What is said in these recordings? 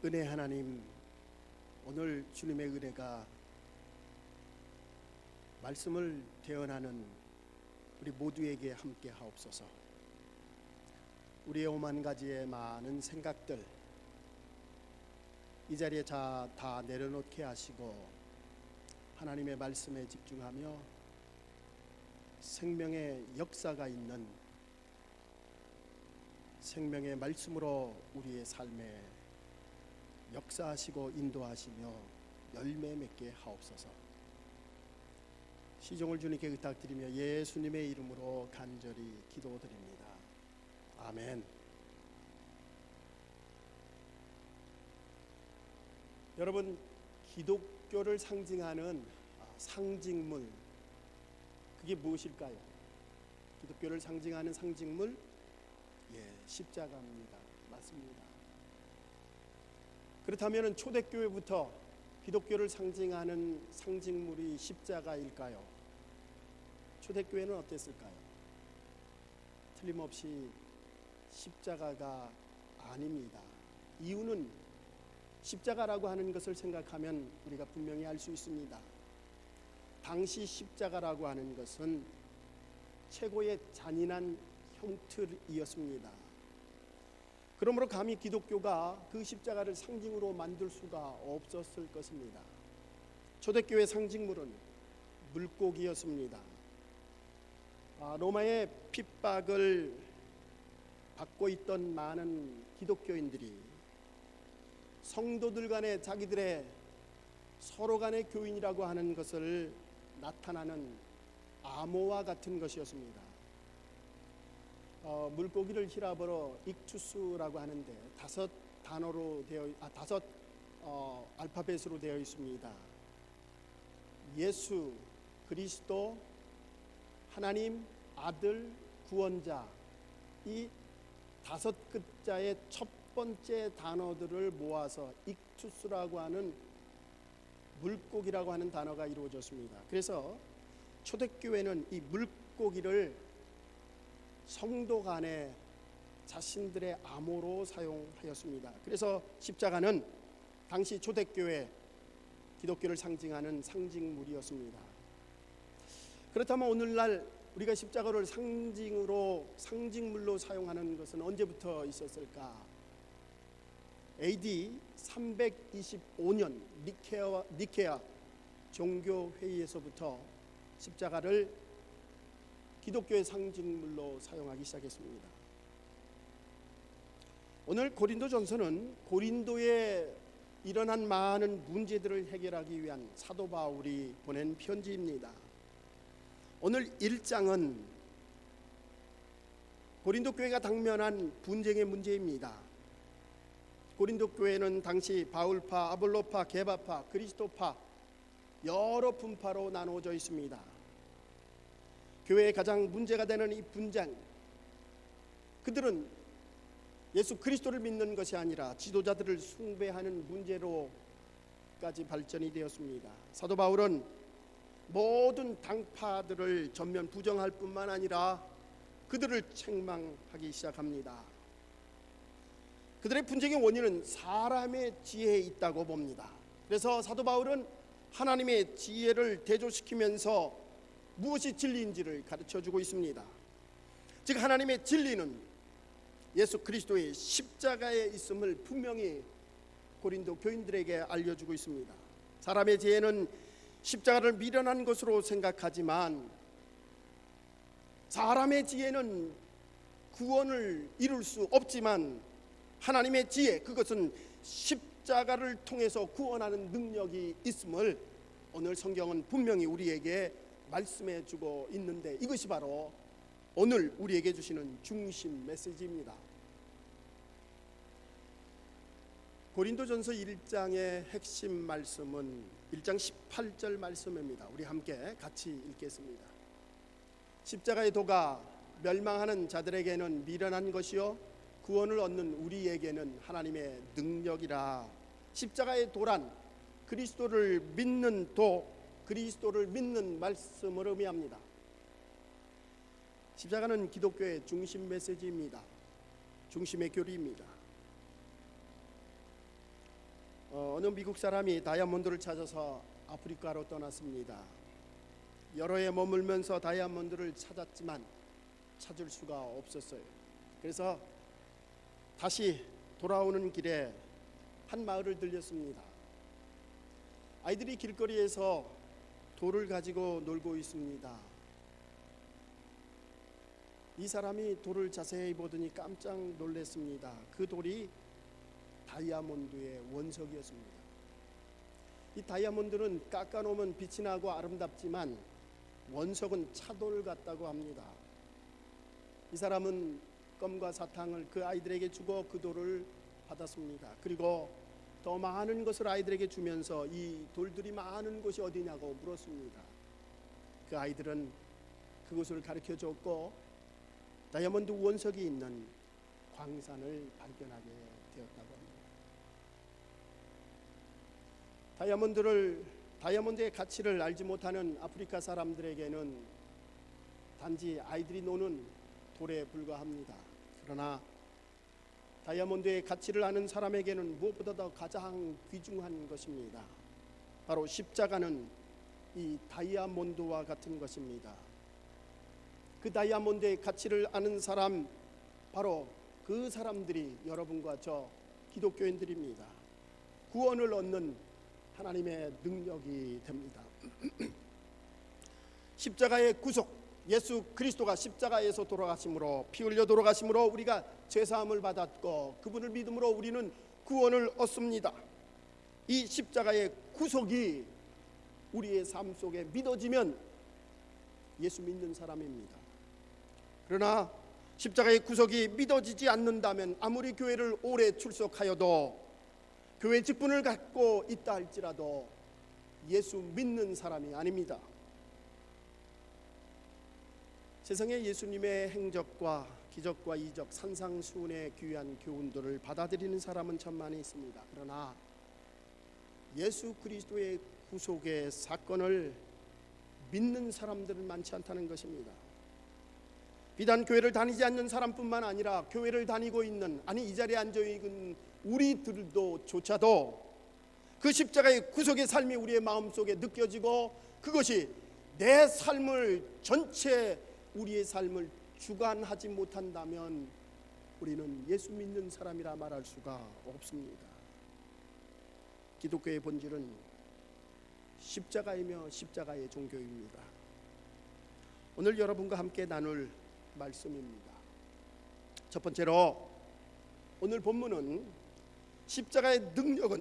은혜 하나님, 오늘 주님의 은혜가 말씀을 대언하는 우리 모두에게 함께 하옵소서. 우리의 오만 가지의 많은 생각들 이 자리에 다 내려놓게 하시고 하나님의 말씀에 집중하며 생명의 역사가 있는 생명의 말씀으로 우리의 삶에 역사하시고 인도하시며 열매 맺게 하옵소서. 시종을 주님께 부탁드리며 예수님의 이름으로 간절히 기도드립니다. 아멘. 여러분, 기독교를 상징하는 상징물, 그게 무엇일까요? 기독교를 상징하는 상징물, 십자가입니다. 맞습니다. 그렇다면 초대교회부터 기독교를 상징하는 상징물이 십자가일까요? 초대교회는 어땠을까요? 틀림없이 십자가가 아닙니다. 이유는 십자가라고 하는 것을 생각하면 우리가 분명히 알 수 있습니다. 당시 십자가라고 하는 것은 최고의 잔인한 형틀이었습니다. 그러므로 감히 기독교가 그 십자가를 상징으로 만들 수가 없었을 것입니다. 초대교회 상징물은 물고기였습니다. 로마의 핍박을 받고 있던 많은 기독교인들이 성도들 간에 자기들의 서로 간의 교인이라고 하는 것을 나타나는 암호와 같은 것이었습니다. 물고기를 히라버로 익투스라고 하는데 다섯 알파벳으로 되어 있습니다. 예수, 그리스도, 하나님, 아들, 구원자, 이 다섯 글자의 첫 번째 단어들을 모아서 익투스라고 하는 물고기라고 하는 단어가 이루어졌습니다. 그래서 초대교회는 이 물고기를 성도 간에 자신들의 암호로 사용하였습니다. 그래서 십자가는 당시 초대교회 기독교를 상징하는 상징물이었습니다. 그렇다면 오늘날 우리가 십자가를 상징물로 사용하는 것은 언제부터 있었을까? AD 325년 니케아 종교회의에서부터 십자가를 기독교의 상징물로 사용하기 시작했습니다. 오늘 고린도전서는 고린도에 일어난 많은 문제들을 해결하기 위한 사도 바울이 보낸 편지입니다. 오늘 1장은 고린도 교회가 당면한 분쟁의 문제입니다. 고린도 교회는 당시 바울파, 아볼로파, 게바파, 그리스도파 여러 분파로 나누어져 있습니다. 교회의 가장 문제가 되는 이 분쟁, 그들은 예수 그리스도를 믿는 것이 아니라 지도자들을 숭배하는 문제로까지 발전이 되었습니다. 사도 바울은 모든 당파들을 전면 부정할 뿐만 아니라 그들을 책망하기 시작합니다. 그들의 분쟁의 원인은 사람의 지혜에 있다고 봅니다. 그래서 사도 바울은 하나님의 지혜를 대조시키면서 무엇이 진리인지를 가르쳐주고 있습니다. 즉 하나님의 진리는 예수 그리스도의 십자가에 있음을 분명히 고린도 교인들에게 알려주고 있습니다. 사람의 지혜는 십자가를 미련한 것으로 생각하지만 사람의 지혜는 구원을 이룰 수 없지만 하나님의 지혜, 그것은 십자가를 통해서 구원하는 능력이 있음을 오늘 성경은 분명히 우리에게 말씀해 주고 있는데, 이것이 바로 오늘 우리에게 주시는 중심 메시지입니다. 고린도전서 1장의 핵심 말씀은 1장 18절 말씀입니다. 우리 함께 같이 읽겠습니다. 십자가의 도가 멸망하는 자들에게는 미련한 것이요 구원을 얻는 우리에게는 하나님의 능력이라. 십자가의 도란 그리스도를 믿는 도, 그리스도를 믿는 말씀을 의미합니다. 십자가는 기독교의 중심 메시지입니다. 중심의 교리입니다. 어느 미국 사람이 다이아몬드를 찾아서 아프리카로 떠났습니다. 여러 해 머물면서 다이아몬드를 찾았지만 찾을 수가 없었어요. 그래서 다시 돌아오는 길에 한 마을을 들렸습니다. 아이들이 길거리에서 돌을 가지고 놀고 있습니다. 이 사람이 돌을 자세히 보더니 깜짝 놀랐습니다. 그 돌이 다이아몬드의 원석이었습니다. 이 다이아몬드는 깎아놓으면 빛이 나고 아름답지만 원석은 차돌 같다고 합니다. 이 사람은 껌과 사탕을 그 아이들에게 주고 그 돌을 받았습니다. 그리고 더 많은 것을 아이들에게 주면서 이 돌들이 많은 곳이 어디냐고 물었습니다. 그 아이들은 그곳을 가르쳐 줬고 다이아몬드 원석이 있는 광산을 발견하게 되었다고 합니다. 다이아몬드의 가치를 알지 못하는 아프리카 사람들에게는 단지 아이들이 노는 돌에 불과합니다. 그러나 다이아몬드의 가치를 아는 사람에게는 무엇보다도 가장 귀중한 것입니다. 바로 십자가는 이 다이아몬드와 같은 것입니다. 그 다이아몬드의 가치를 아는 사람, 바로 그 사람들이 여러분과 저 기독교인들입니다. 구원을 얻는 하나님의 능력이 됩니다. 십자가의 구속, 예수 그리스도가 십자가에서 돌아가심으로, 피 흘려 돌아가심으로 우리가 죄사함을 받았고 그분을 믿음으로 우리는 구원을 얻습니다. 이 십자가의 구속이 우리의 삶 속에 믿어지면 예수 믿는 사람입니다. 그러나 십자가의 구속이 믿어지지 않는다면 아무리 교회를 오래 출석하여도, 교회 직분을 갖고 있다 할지라도 예수 믿는 사람이 아닙니다. 세상에 예수님의 행적과 기적과 이적, 산상수훈의 귀한 교훈들을 받아들이는 사람은 참 많이 있습니다. 그러나 예수 그리스도의 구속의 사건을 믿는 사람들은 많지 않다는 것입니다. 비단 교회를 다니지 않는 사람뿐만 아니라 교회를 다니고 있는, 아니 이 자리에 앉아 있는 우리들도 조차도 그 십자가의 구속의 삶이 우리의 마음속에 느껴지고 그것이 내 삶을 전체 우리의 삶을 주관하지 못한다면 우리는 예수 믿는 사람이라 말할 수가 없습니다. 기독교의 본질은 십자가이며 십자가의 종교입니다. 오늘 여러분과 함께 나눌 말씀입니다. 첫 번째로 오늘 본문은 십자가의 능력은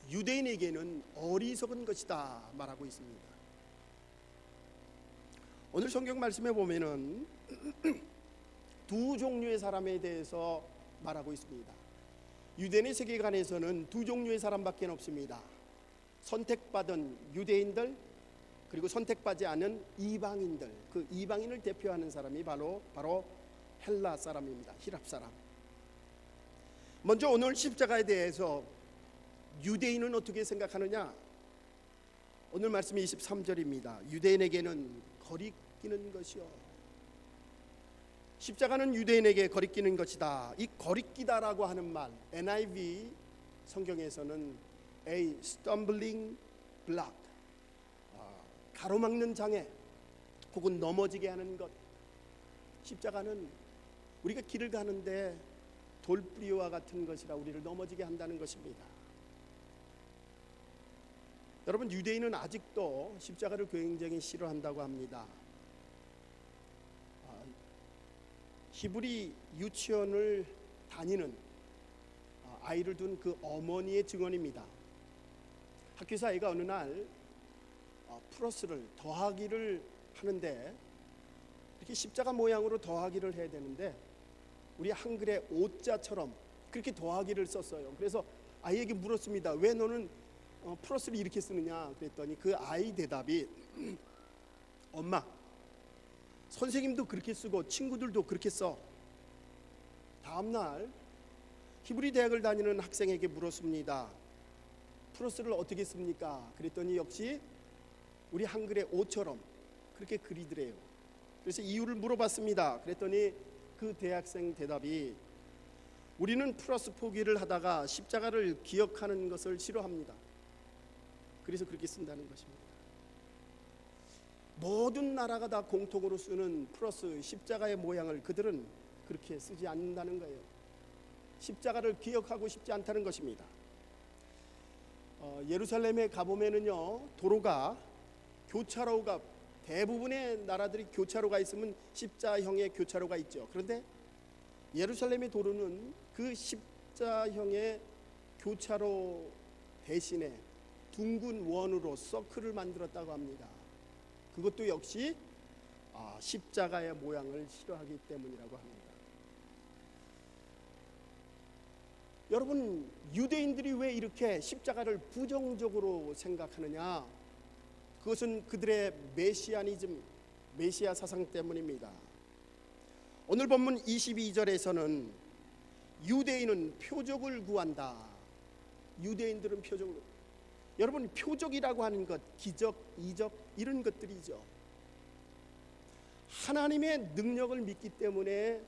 유대인에게는 어리석은 것이다 말하고 있습니다. 오늘 성경 말씀에 보면은 두 종류의 사람에 대해서 말하고 있습니다. 유대인의 세계관에서는 두 종류의 사람밖에 없습니다. 선택받은 유대인들, 그리고 선택받지 않은 이방인들. 그 이방인을 대표하는 사람이 바로 헬라 사람입니다. 히랍 사람. 먼저 오늘 십자가에 대해서 유대인은 어떻게 생각하느냐? 오늘 말씀이 23절입니다. 유대인에게는 거리끼는 것이요. 십자가는 유대인에게 거리끼는 것이다. 이 거리끼다라고 하는 말, NIV 성경에서는 a stumbling block, 가로막는 장애 혹은 넘어지게 하는 것. 십자가는 우리가 길을 가는데 돌뿌리와 같은 것이라 우리를 넘어지게 한다는 것입니다. 여러분, 유대인은 아직도 십자가를 굉장히 싫어한다고 합니다. 히브리 유치원을 다니는 아이를 둔 그 어머니의 증언입니다. 학교에서 아이가 어느 날 플러스를 더하기를 하는데 이렇게 십자가 모양으로 더하기를 해야 되는데 우리 한글의 오자처럼 그렇게 더하기를 썼어요. 그래서 아이에게 물었습니다. 왜 너는 플러스를 이렇게 쓰느냐 그랬더니 그 아이 대답이 엄마, 선생님도 그렇게 쓰고 친구들도 그렇게 써. 다음날 히브리 대학을 다니는 학생에게 물었습니다. 플러스를 어떻게 씁니까? 그랬더니 역시 우리 한글의 오처럼 그렇게 그리더래요. 그래서 이유를 물어봤습니다. 그랬더니 그 대학생 대답이 우리는 플러스 포기를 하다가 십자가를 기억하는 것을 싫어합니다. 그래서 그렇게 쓴다는 것입니다. 모든 나라가 다 공통으로 쓰는 플러스 십자가의 모양을 그들은 그렇게 쓰지 않는다는 거예요. 십자가를 기억하고 싶지 않다는 것입니다. 예루살렘에 가보면은요, 도로가 교차로가 대부분의 나라들이 교차로가 있으면 십자형의 교차로가 있죠. 그런데 예루살렘의 도로는 그 십자형의 교차로 대신에 둥근 원으로 서클을 만들었다고 합니다. 그것도 역시 십자가의 모양을 싫어하기 때문이라고 합니다. 여러분, 유대인들이 왜 이렇게 십자가를 부정적으로 생각하느냐? 그것은 그들의 메시아니즘, 메시아 사상 때문입니다. 오늘 본문 22절에서는 유대인은 표적을 구한다. 유대인들은 표적을, 여러분, 표적이라고 하는 것, 기적, 이적 이런 것들이죠. 하나님의 능력을 믿기 때문에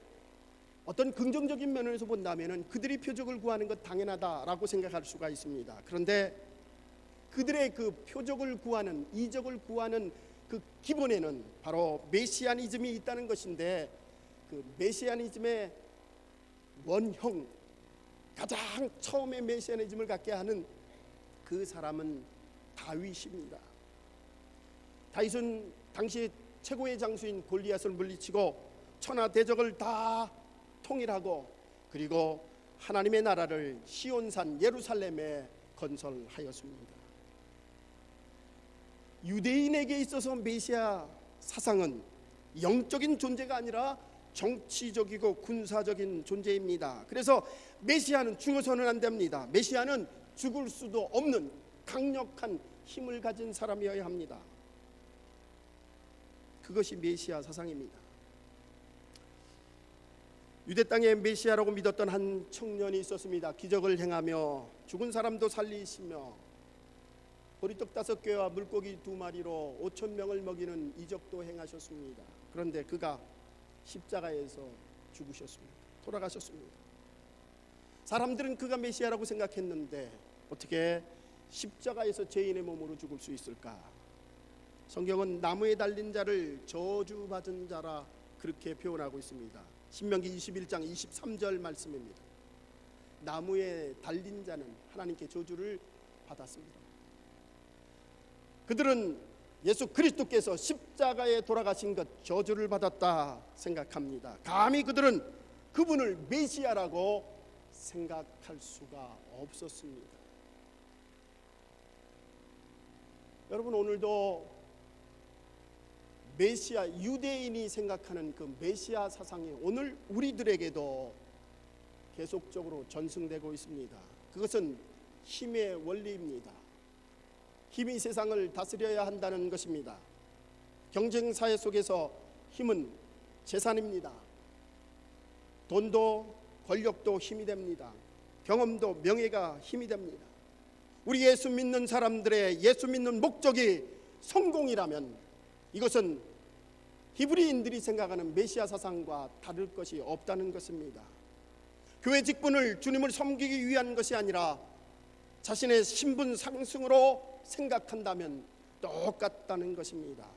어떤 긍정적인 면에서 본다면 그들이 표적을 구하는 것 당연하다라고 생각할 수가 있습니다. 그런데 그들의 그 표적을 구하는, 이적을 구하는 그 기본에는 바로 메시아니즘이 있다는 것인데, 그 메시아니즘의 원형, 가장 처음에 메시아니즘을 갖게 하는 그 사람은 다윗입니다. 다윗은 당시 최고의 장수인 골리앗을 물리치고 천하 대적을 다 통일하고, 그리고 하나님의 나라를 시온산 예루살렘에 건설하였습니다. 유대인에게 있어서 메시아 사상은 영적인 존재가 아니라 정치적이고 군사적인 존재입니다. 그래서 메시아는 죽어서는 안 됩니다. 메시아는 죽을 수도 없는 강력한 힘을 가진 사람이어야 합니다. 그것이 메시아 사상입니다. 유대 땅에 메시아라고 믿었던 한 청년이 있었습니다. 기적을 행하며 죽은 사람도 살리시며 보리떡 5개와 물고기 2마리로 5,000명을 먹이는 이적도 행하셨습니다. 그런데 그가 십자가에서 죽으셨습니다. 돌아가셨습니다. 사람들은 그가 메시아라고 생각했는데 어떻게 십자가에서 죄인의 몸으로 죽을 수 있을까? 성경은 나무에 달린 자를 저주받은 자라 그렇게 표현하고 있습니다. 신명기 21장 23절 말씀입니다. 나무에 달린 자는 하나님께 저주를 받았습니다. 그들은 예수 그리스도께서 십자가에 돌아가신 것 저주를 받았다 생각합니다. 감히 그들은 그분을 메시아라고 생각할 수가 없었습니다. 여러분, 오늘도 메시아, 유대인이 생각하는 그 메시아 사상이 오늘 우리들에게도 계속적으로 전승되고 있습니다. 그것은 힘의 원리입니다. 힘이 세상을 다스려야 한다는 것입니다. 경쟁 사회 속에서 힘은 재산입니다. 돈도 권력도 힘이 됩니다. 경험도 명예가 힘이 됩니다. 우리 예수 믿는 사람들의 예수 믿는 목적이 성공이라면 이것은 히브리인들이 생각하는 메시아 사상과 다를 것이 없다는 것입니다. 교회 직분을 주님을 섬기기 위한 것이 아니라 자신의 신분 상승으로 생각한다면 똑같다는 것입니다.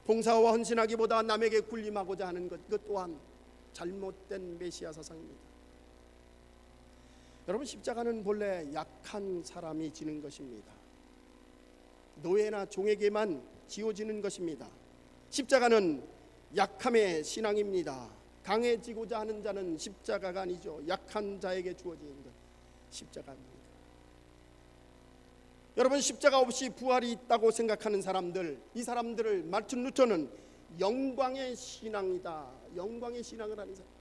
봉사와 헌신하기보다 남에게 군림하고자 하는 것, 이것 또한 잘못된 메시아 사상입니다. 여러분, 십자가는 본래 약한 사람이 지는 것입니다. 노예나 종에게만 지어지는 것입니다. 십자가는 약함의 신앙입니다. 강해지고자 하는 자는 십자가가 아니죠. 약한 자에게 주어지는 것, 십자가입니다. 여러분, 십자가 없이 부활이 있다고 생각하는 사람들, 이 사람들을 마틴 루터는 영광의 신앙이다, 영광의 신앙을 하는 사람.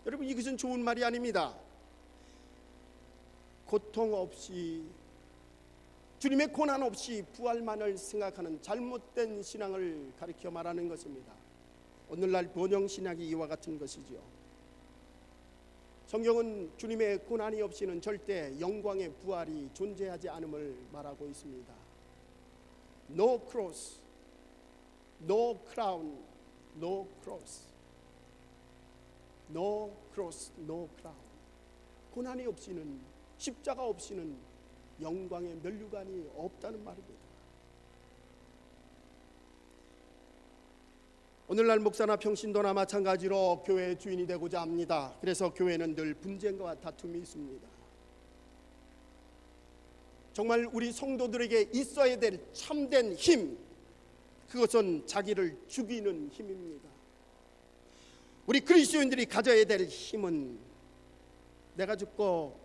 여러분, 이것은 좋은 말이 아닙니다. 고통 없이, 주님의 고난 없이 부활만을 생각하는 잘못된 신앙을 가리켜 말하는 것입니다. 오늘날 번영 신학이 이와 같은 것이죠. 성경은 주님의 고난이 없이는 절대 영광의 부활이 존재하지 않음을 말하고 있습니다. No cross, no crown, no cross. No cross, no crown. 고난이 없이는, 십자가 없이는 영광의 면류관이 없다는 말입니다. 오늘날 목사나 평신도나 마찬가지로 교회의 주인이 되고자 합니다. 그래서 교회는 늘 분쟁과 다툼이 있습니다. 정말 우리 성도들에게 있어야 될 참된 힘, 그것은 자기를 죽이는 힘입니다. 우리 그리스도인들이 가져야 될 힘은 내가 죽고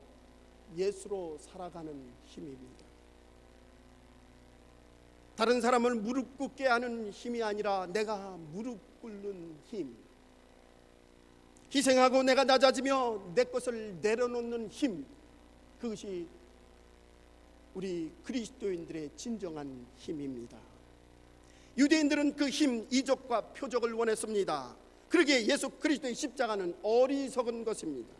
예수로 살아가는 힘입니다. 다른 사람을 무릎 꿇게 하는 힘이 아니라 내가 무릎 꿇는 힘, 희생하고 내가 낮아지며 내 것을 내려놓는 힘, 그것이 우리 그리스도인들의 진정한 힘입니다. 유대인들은 그 힘, 이적과 표적을 원했습니다. 그러기에 예수 그리스도의 십자가는 어리석은 것입니다.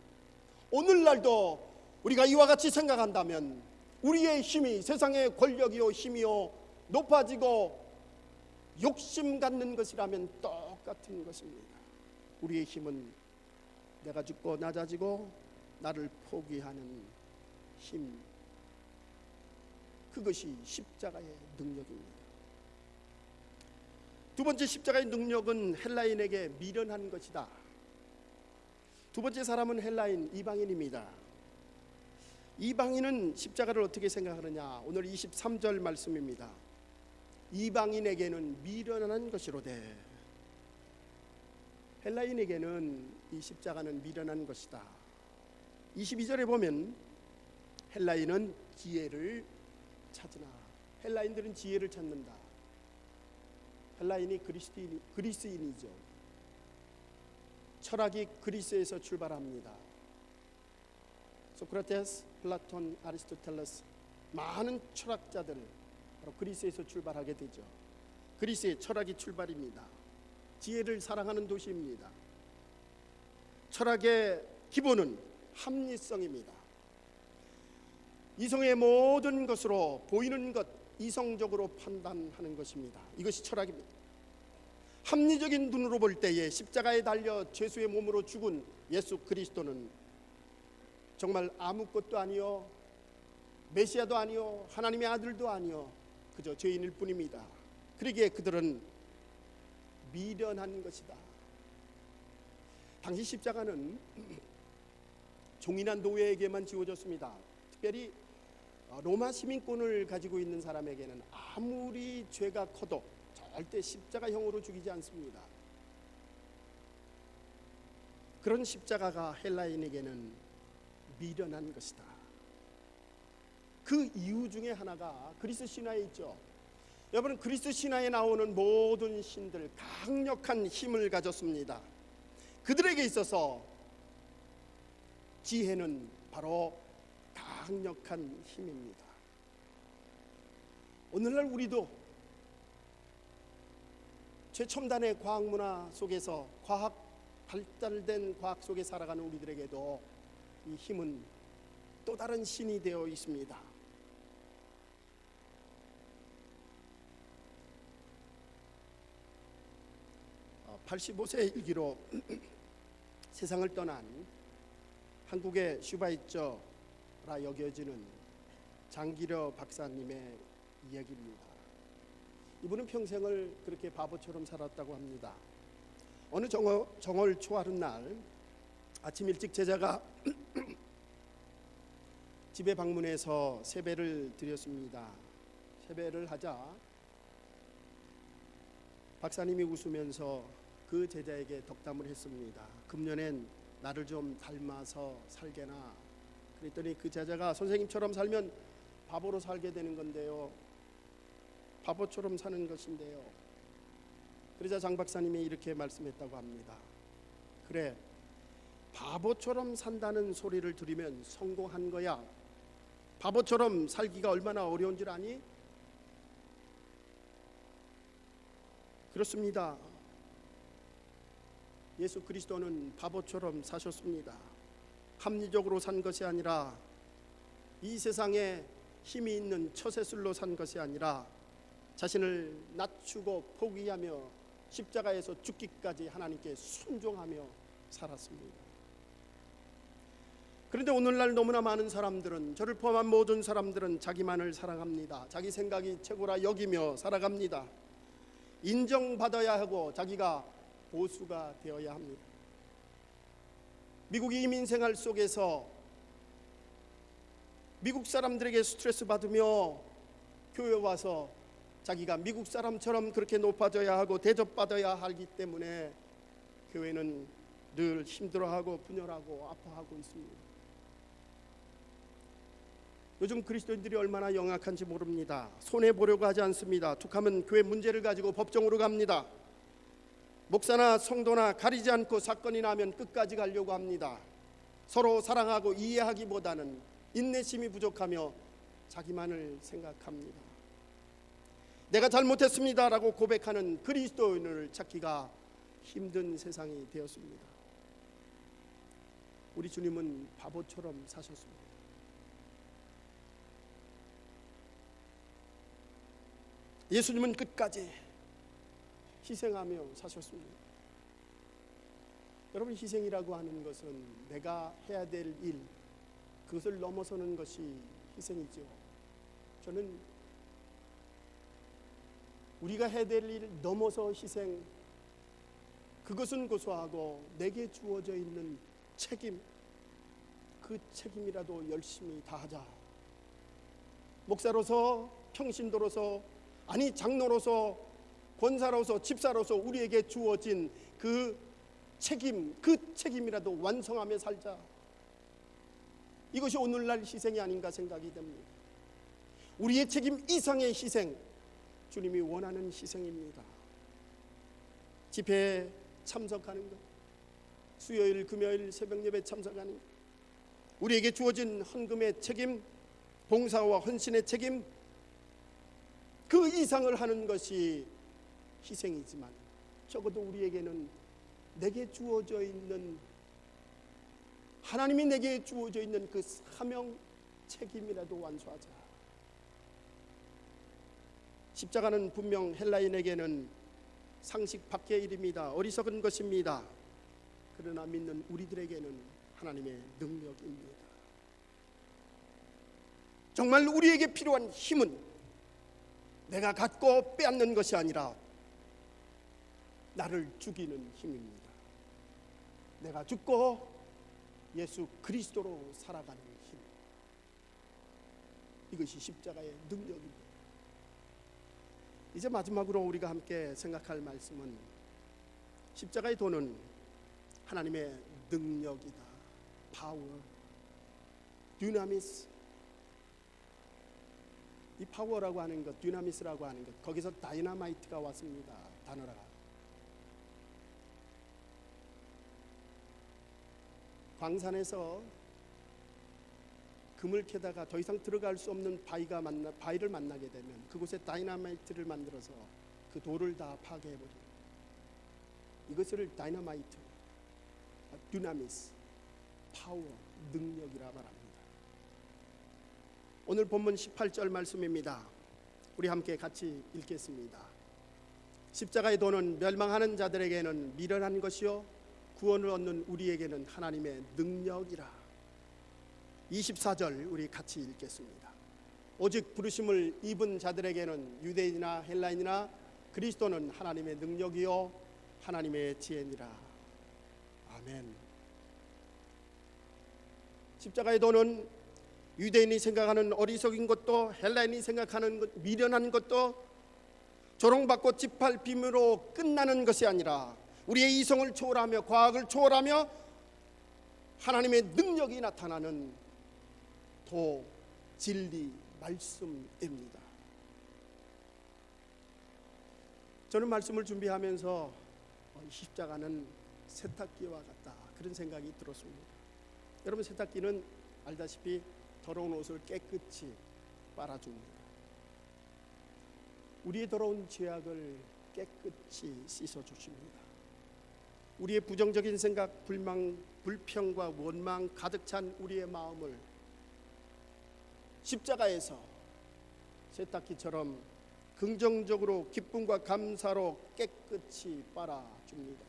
오늘날도 우리가 이와 같이 생각한다면 우리의 힘이 세상의 권력이요 힘이요 높아지고 욕심 갖는 것이라면 똑같은 것입니다. 우리의 힘은 내가 죽고 낮아지고 나를 포기하는 힘, 그것이 십자가의 능력입니다. 두 번째 십자가의 능력은 헬라인에게 미련한 것이다. 두 번째 사람은 헬라인, 이방인입니다. 이방인은 십자가를 어떻게 생각하느냐? 오늘 23절 말씀입니다. 이방인에게는 미련한 것이로되, 헬라인에게는 이 십자가는 미련한 것이다. 22절에 보면 헬라인은 지혜를 찾으나, 헬라인들은 지혜를 찾는다. 헬라인이 그리스인이죠. 철학이 그리스에서 출발합니다. 소크라테스, 플라톤, 아리스토텔레스, 많은 철학자들 바로 그리스에서 출발하게 되죠. 그리스의 철학이 출발입니다. 지혜를 사랑하는 도시입니다. 철학의 기본은 합리성입니다. 이성의 모든 것으로 보이는 것, 이성적으로 판단하는 것입니다. 이것이 철학입니다. 합리적인 눈으로 볼 때에 십자가에 달려 죄수의 몸으로 죽은 예수 그리스도는 정말 아무것도 아니요, 메시아도 아니요, 하나님의 아들도 아니요, 그저 죄인일 뿐입니다. 그러기에 그들은 미련한 것이다. 당시 십자가는 종인한 노예에게만 지워졌습니다. 특별히 로마 시민권을 가지고 있는 사람에게는 아무리 죄가 커도 절대 십자가형으로 죽이지 않습니다. 그런 십자가가 헬라인에게는 미련한 것이다. 그 이유 중에 하나가 그리스 신화에 있죠. 여러분, 그리스 신화에 나오는 모든 신들 강력한 힘을 가졌습니다. 그들에게 있어서 지혜는 바로 강력한 힘입니다. 오늘날 우리도 최첨단의 과학문화 속에서 발달된 과학 속에 살아가는 우리들에게도 이 힘은 또 다른 신이 되어 있습니다. 어, 85세 일기로 세상을 떠난 한국의 슈바이처라 여겨지는 장기려 박사님의 이야기입니다. 이분은 평생을 그렇게 바보처럼 살았다고 합니다. 어느 정월 초하룻 날 아침 일찍 제자가 집에 방문해서 세배를 드렸습니다. 세배를 하자 박사님이 웃으면서 그 제자에게 덕담을 했습니다. 금년엔 나를 좀 닮아서 살게나. 그랬더니 그 제자가 선생님처럼 살면 바보로 살게 되는 건데요, 바보처럼 사는 것인데요. 그러자 장 박사님이 이렇게 말씀했다고 합니다. 그래, 바보처럼 산다는 소리를 들으면 성공한 거야. 바보처럼 살기가 얼마나 어려운 줄 아니? 그렇습니다. 예수 그리스도는 바보처럼 사셨습니다. 합리적으로 산 것이 아니라, 이 세상에 힘이 있는 처세술로 산 것이 아니라 자신을 낮추고 포기하며 십자가에서 죽기까지 하나님께 순종하며 살았습니다. 그런데 오늘날 너무나 많은 사람들은, 저를 포함한 모든 사람들은 자기만을 사랑합니다. 자기 생각이 최고라 여기며 살아갑니다. 인정받아야 하고 자기가 보수가 되어야 합니다. 미국 이민 생활 속에서 미국 사람들에게 스트레스 받으며 교회 와서 자기가 미국 사람처럼 그렇게 높아져야 하고 대접받아야 하기 때문에 교회는 늘 힘들어하고 분열하고 아파하고 있습니다. 요즘 그리스도인들이 얼마나 영악한지 모릅니다. 손해보려고 하지 않습니다. 툭하면 교회 문제를 가지고 법정으로 갑니다. 목사나 성도나 가리지 않고 사건이 나면 끝까지 가려고 합니다. 서로 사랑하고 이해하기보다는 인내심이 부족하며 자기만을 생각합니다. 내가 잘못했습니다라고 고백하는 그리스도인을 찾기가 힘든 세상이 되었습니다. 우리 주님은 바보처럼 사셨습니다. 예수님은 끝까지 희생하며 사셨습니다. 여러분, 희생이라고 하는 것은 내가 해야 될 일, 그것을 넘어서는 것이 희생이죠. 저는 우리가 해야 될 일 넘어서 희생, 그것은 고소하고 내게 주어져 있는 책임, 그 책임이라도 열심히 다하자. 목사로서, 평신도로서, 아니 장로로서, 권사로서, 집사로서 우리에게 주어진 그 책임이라도 완성하며 살자. 이것이 오늘날 희생이 아닌가 생각이 됩니다. 우리의 책임 이상의 희생, 주님이 원하는 희생입니다. 집회에 참석하는 것, 수요일, 금요일 새벽 예배 참석하는 것, 우리에게 주어진 헌금의 책임, 봉사와 헌신의 책임, 그 이상을 하는 것이 희생이지만 적어도 우리에게는 내게 주어져 있는, 하나님이 내게 주어져 있는 그 사명 책임이라도 완수하자. 십자가는 분명 헬라인에게는 상식 밖의 일입니다. 어리석은 것입니다. 그러나 믿는 우리들에게는 하나님의 능력입니다. 정말 우리에게 필요한 힘은 내가 갖고 빼앗는 것이 아니라 나를 죽이는 힘입니다. 내가 죽고 예수 그리스도로 살아가는 힘, 이것이 십자가의 능력입니다. 이제 마지막으로 우리가 함께 생각할 말씀은, 십자가의 도는 하나님의 능력이다. 파워, 듀나미스. 이 파워라고 하는 것, 듀나미스라고 하는 것, 거기서 다이너마이트가 왔습니다. 단어가. 광산에서 금을 캐다가 더 이상 들어갈 수 없는 바위를 만나게 되면 그곳에 다이너마이트를 만들어서 그 돌을 다 파괴해버립니다. 이것을 다이너마이트, 듀나미스, 파워, 능력이라 말합니다. 오늘 본문 18절 말씀입니다. 우리 함께 같이 읽겠습니다. 십자가의 도는 멸망하는 자들에게는 미련한 것이요 구원을 얻는 우리에게는 하나님의 능력이라. 24절 우리 같이 읽겠습니다. 오직 부르심을 입은 자들에게는 유대인이나 헬라인이나 그리스도는 하나님의 능력이요 하나님의 지혜니라. 아멘. 십자가의 도는 유대인이 생각하는 어리석인 것도, 헬라인이 생각하는 것, 미련한 것도, 조롱받고 짓밟힘으로 끝나는 것이 아니라 우리의 이성을 초월하며 과학을 초월하며 하나님의 능력이 나타나는 도, 진리, 말씀입니다. 저는 말씀을 준비하면서 십자가는 세탁기와 같다, 그런 생각이 들었습니다. 여러분, 세탁기는 알다시피 더러운 옷을 깨끗이 빨아줍니다. 우리의 더러운 죄악을 깨끗이 씻어주십니다. 우리의 부정적인 생각, 불평과 원망 가득 찬 우리의 마음을 십자가에서 세탁기처럼 긍정적으로 기쁨과 감사로 깨끗이 빨아줍니다.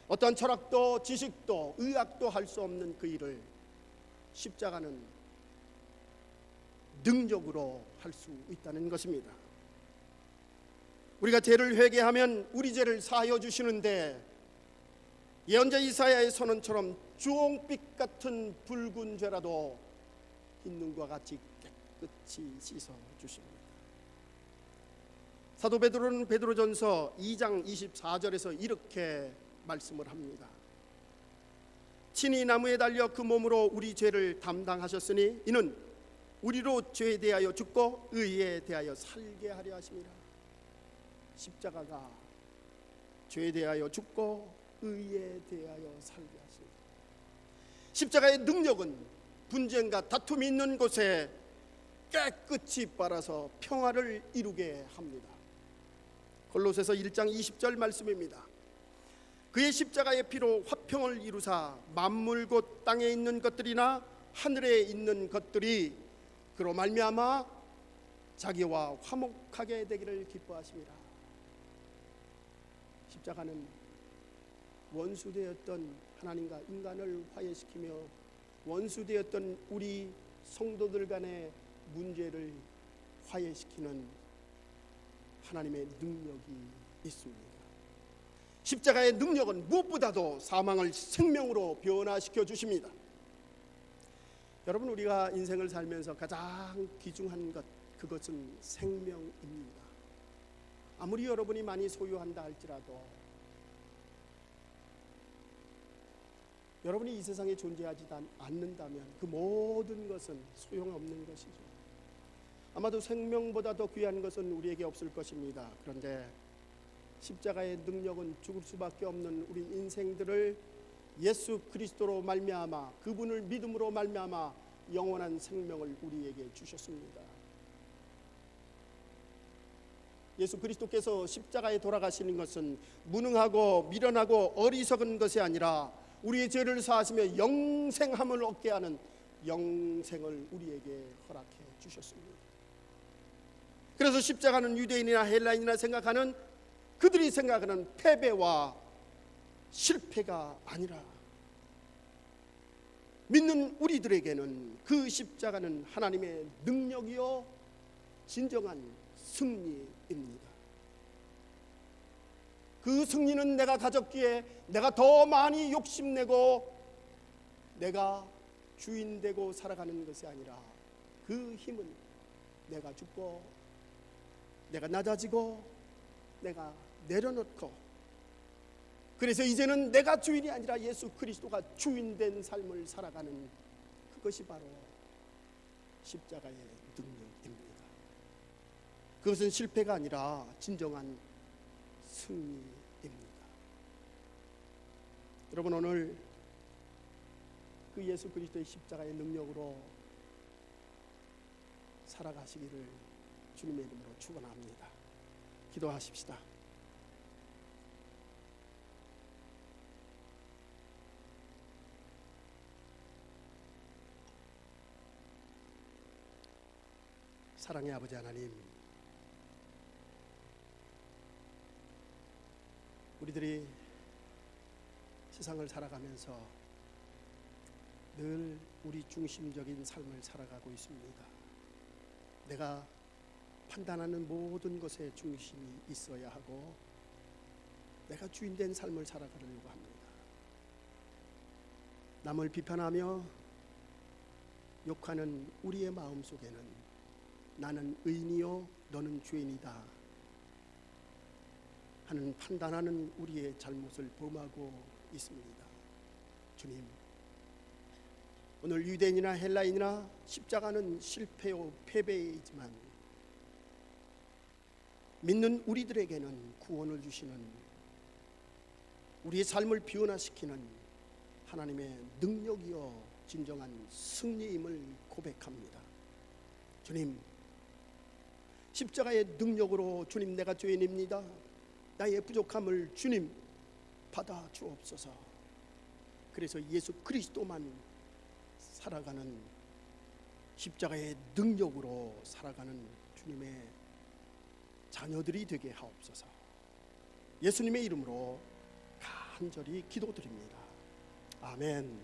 어떤 철학도 지식도 의학도 할 수 없는 그 일을 십자가는 능력으로 할 수 있다는 것입니다. 우리가 죄를 회개하면 우리 죄를 사하여 주시는데 예언자 이사야의 선언처럼 주홍빛 같은 붉은 죄라도 흰 눈과 같이 깨끗이 씻어 주십니다. 사도 베드로는 베드로전서 2장 24절에서 이렇게 말씀을 합니다. 친히 나무에 달려 그 몸으로 우리 죄를 담당하셨으니 이는 우리로 죄에 대하여 죽고 의에 대하여 살게 하려 하심이라. 십자가가 죄에 대하여 죽고 의에 대하여 살게 하십니다. 십자가의 능력은 분쟁과 다툼이 있는 곳에 깨끗이 빨아서 평화를 이루게 합니다. 골로새서 1장 20절 말씀입니다. 그의 십자가의 피로 화평을 이루사 만물 곧 땅에 있는 것들이나 하늘에 있는 것들이 그로 말미암아 자기와 화목하게 되기를 기뻐하심이라. 십자가는 원수되었던 하나님과 인간을 화해시키며 원수되었던 우리 성도들 간의 문제를 화해시키는 하나님의 능력이 있습니다. 십자가의 능력은 무엇보다도 사망을 생명으로 변화시켜 주십니다. 여러분, 우리가 인생을 살면서 가장 귀중한 것, 그것은 생명입니다. 아무리 여러분이 많이 소유한다 할지라도 여러분이 이 세상에 존재하지 않는다면 그 모든 것은 소용없는 것이죠. 아마도 생명보다 더 귀한 것은 우리에게 없을 것입니다. 그런데 십자가의 능력은 죽을 수밖에 없는 우리 인생들을 예수 그리스도로 말미암아, 그분을 믿음으로 말미암아 영원한 생명을 우리에게 주셨습니다. 예수 그리스도께서 십자가에 돌아가시는 것은 무능하고 미련하고 어리석은 것이 아니라 우리의 죄를 사하시며 영생함을 얻게 하는 영생을 우리에게 허락해 주셨습니다. 그래서 십자가는 유대인이나 헬라인이나 생각하는, 그들이 생각하는 패배와 실패가 아니라 믿는 우리들에게는 그 십자가는 하나님의 능력이요 진정한 승리입니다. 그 승리는 내가 가졌기에 내가 더 많이 욕심내고 내가 주인되고 살아가는 것이 아니라 그 힘은 내가 죽고 내가 낮아지고 내가 내려놓고, 그래서 이제는 내가 주인이 아니라 예수 그리스도가 주인된 삶을 살아가는, 그것이 바로 십자가의 능력입니다. 그것은 실패가 아니라 진정한 승리입니다. 여러분, 오늘 그 예수 그리스도의 십자가의 능력으로 살아가시기를 주님의 이름으로 축원합니다. 기도하십시다. 사랑의 아버지 하나님, 우리들이 세상을 살아가면서 늘 우리 중심적인 삶을 살아가고 있습니다. 내가 판단하는 모든 것에 중심이 있어야 하고 내가 주인된 삶을 살아가려고 합니다. 남을 비판하며 욕하는 우리의 마음 속에는 나는 의인이요 너는 죄인이다 하는 판단하는 우리의 잘못을 범하고 있습니다. 주님, 오늘 유대인이나 헬라인이나 십자가는 실패요 패배이지만 믿는 우리들에게는 구원을 주시는, 우리의 삶을 변화시키는 하나님의 능력이요 진정한 승리임을 고백합니다. 주님, 십자가의 능력으로 주님, 내가 죄인입니다. 나의 부족함을 주님 받아 주옵소서. 그래서 예수 그리스도만 살아가는, 십자가의 능력으로 살아가는 주님의 자녀들이 되게 하옵소서. 예수님의 이름으로 간절히 기도드립니다. 아멘.